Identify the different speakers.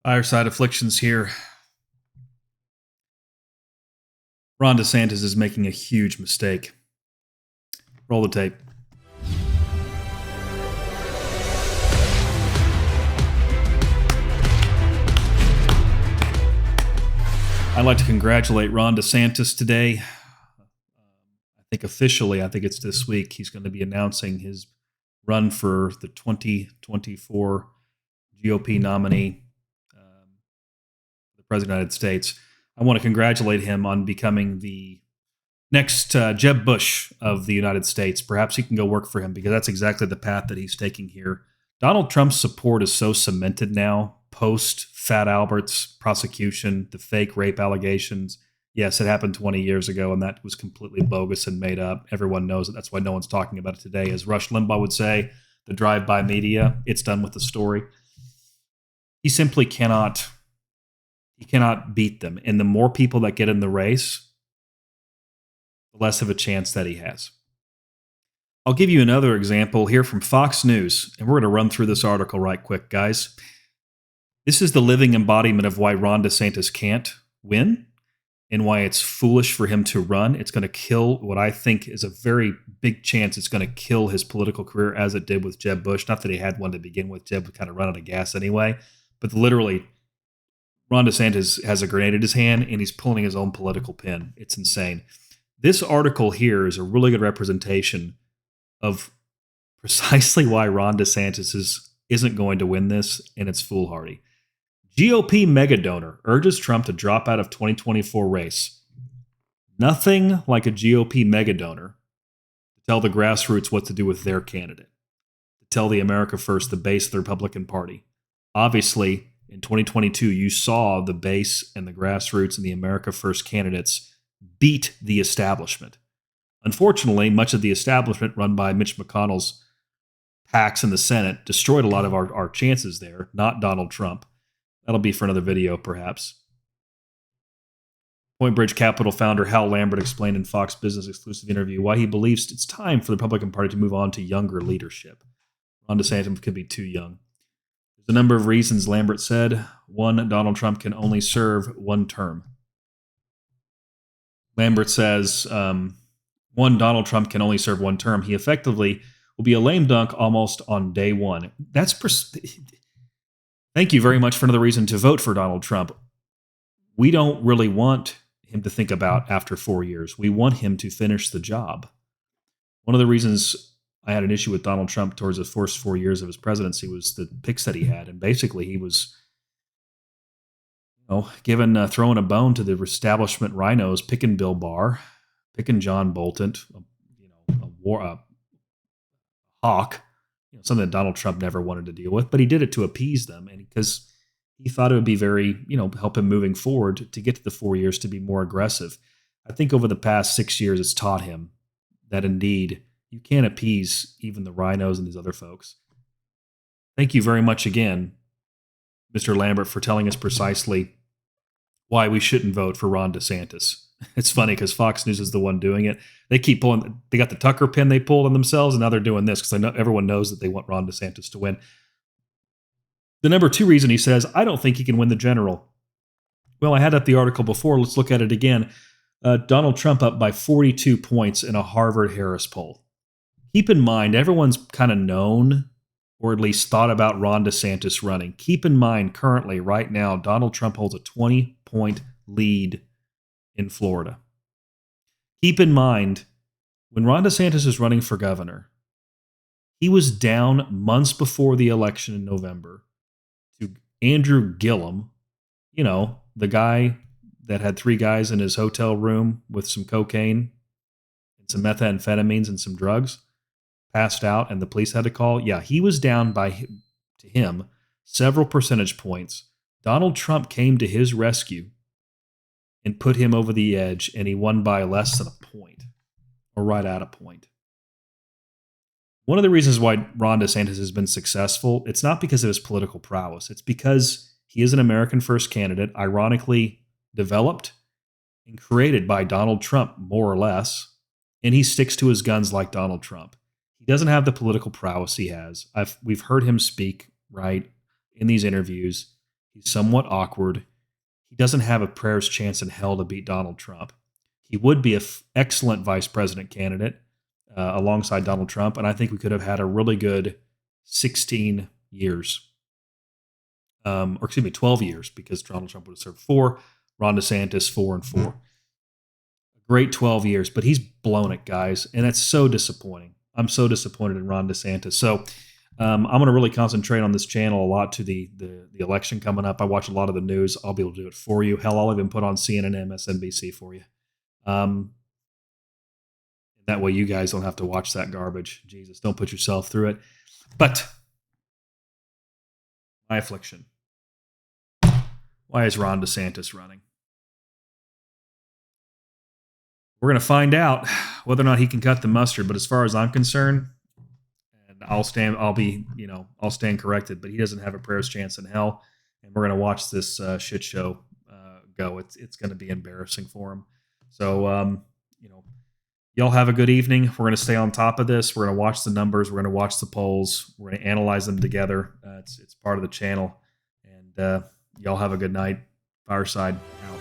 Speaker 1: Fireside Afflictions here. Ron DeSantis is making a huge mistake. Roll the tape. I'd like to congratulate Ron DeSantis today. I think it's this week, he's going to be announcing his run for the 2024 GOP nominee, the President of the United States. I want to congratulate him on becoming the next Jeb Bush of the United States. Perhaps he can go work for him, because that's exactly the path that he's taking here. Donald Trump's support is so cemented now, post Fat Albert's prosecution, the fake rape allegations. Yes, it happened 20 years ago, and that was completely bogus and made up. Everyone knows it. That's why no one's talking about it today. As Rush Limbaugh would say, the drive-by media, it's done with the story. He simply cannot beat them. And the more people that get in the race, the less of a chance that he has. I'll give you another example here from Fox News, and we're going to run through this article right quick, guys. This is the living embodiment of why Ron DeSantis can't win and why it's foolish for him to run. It's going to kill what I think is a very big chance it's going to kill his political career, as it did with Jeb Bush. Not that he had one to begin with. Jeb would kind of run out of gas anyway. But literally, Ron DeSantis has a grenade in his hand, and he's pulling his own political pin. It's insane. This article here is a really good representation of precisely why Ron DeSantis isn't going to win this, and it's foolhardy. GOP megadonor urges Trump to drop out of 2024 race. Nothing like a GOP megadonor to tell the grassroots what to do with their candidate, to tell the America First, the base of the Republican Party. Obviously, in 2022, you saw the base and the grassroots and the America First candidates beat the establishment. Unfortunately, much of the establishment, run by Mitch McConnell's PACs in the Senate, destroyed a lot of our chances there, not Donald Trump. That'll be for another video, perhaps. Point Bridge Capital founder Hal Lambert explained in Fox Business exclusive interview why he believes it's time for the Republican Party to move on to younger leadership. Ron DeSantis could be too young. There's a number of reasons, Lambert said. One, Donald Trump can only serve one term. Lambert says, one, Donald Trump can only serve one term. He effectively will be a lame dunk almost on day one. Thank you very much for another reason to vote for Donald Trump. We don't really want him to think about after 4 years. We want him to finish the job. One of the reasons I had an issue with Donald Trump towards the first 4 years of his presidency was the picks that he had. And basically he was, throwing a bone to the establishment rhinos, picking Bill Barr, picking John Bolton, a hawk, something that Donald Trump never wanted to deal with, but he did it to appease them, and because he thought it would be very, help him moving forward to get to the 4 years to be more aggressive. I think over the past 6 years, it's taught him that indeed you can't appease even the rhinos and these other folks. Thank you very much again, Mr. Lambert, for telling us precisely why we shouldn't vote for Ron DeSantis. It's funny because Fox News is the one doing it. They keep pulling. They got the Tucker pin they pulled on themselves, and now they're doing this because everyone knows that they want Ron DeSantis to win. The number two reason he says, I don't think he can win the general. Well, I had up the article before. Let's look at it again. Donald Trump up by 42 points in a Harvard-Harris poll. Keep in mind, everyone's kind of known or at least thought about Ron DeSantis running. Keep in mind, currently, right now, Donald Trump holds a 20-point lead in Florida. Keep in mind, when Ron DeSantis is running for governor, he was down months before the election in November to Andrew Gillum, the guy that had 3 guys in his hotel room with some cocaine and some methamphetamines and some drugs, passed out, and the police had to call. Yeah, he was down to him several percentage points. Donald Trump came to his rescue and put him over the edge, and he won by less than a point, or right at a point. One of the reasons why Ron DeSantis has been successful, it's not because of his political prowess. It's because he is an American First candidate, ironically developed and created by Donald Trump, more or less, and he sticks to his guns like Donald Trump. He doesn't have the political prowess he has. We've heard him speak, right, in these interviews. He's somewhat awkward. He doesn't have a prayer's chance in hell to beat Donald Trump. He would be an excellent vice president candidate alongside Donald Trump, and I think we could have had a really good 16 years, or excuse me, 12 years, because Donald Trump would have served 4, Ron DeSantis 4 and 4. Great 12 years, but he's blown it, guys, and that's so disappointing. I'm so disappointed in Ron DeSantis. So I'm going to really concentrate on this channel a lot to the election coming up. I watch a lot of the news. I'll be able to do it for you. Hell, I'll even put on CNN, MSNBC for you. That way you guys don't have to watch that garbage. Jesus, don't put yourself through it. But my affliction. Why is Ron DeSantis running? We're going to find out whether or not he can cut the mustard. But as far as I'm concerned, and I'll stand corrected, but he doesn't have a prayer's chance in hell. And we're going to watch this shit show go. It's going to be embarrassing for him. So, y'all have a good evening. We're going to stay on top of this. We're going to watch the numbers. We're going to watch the polls. We're going to analyze them together. It's part of the channel. And y'all have a good night. Fireside out.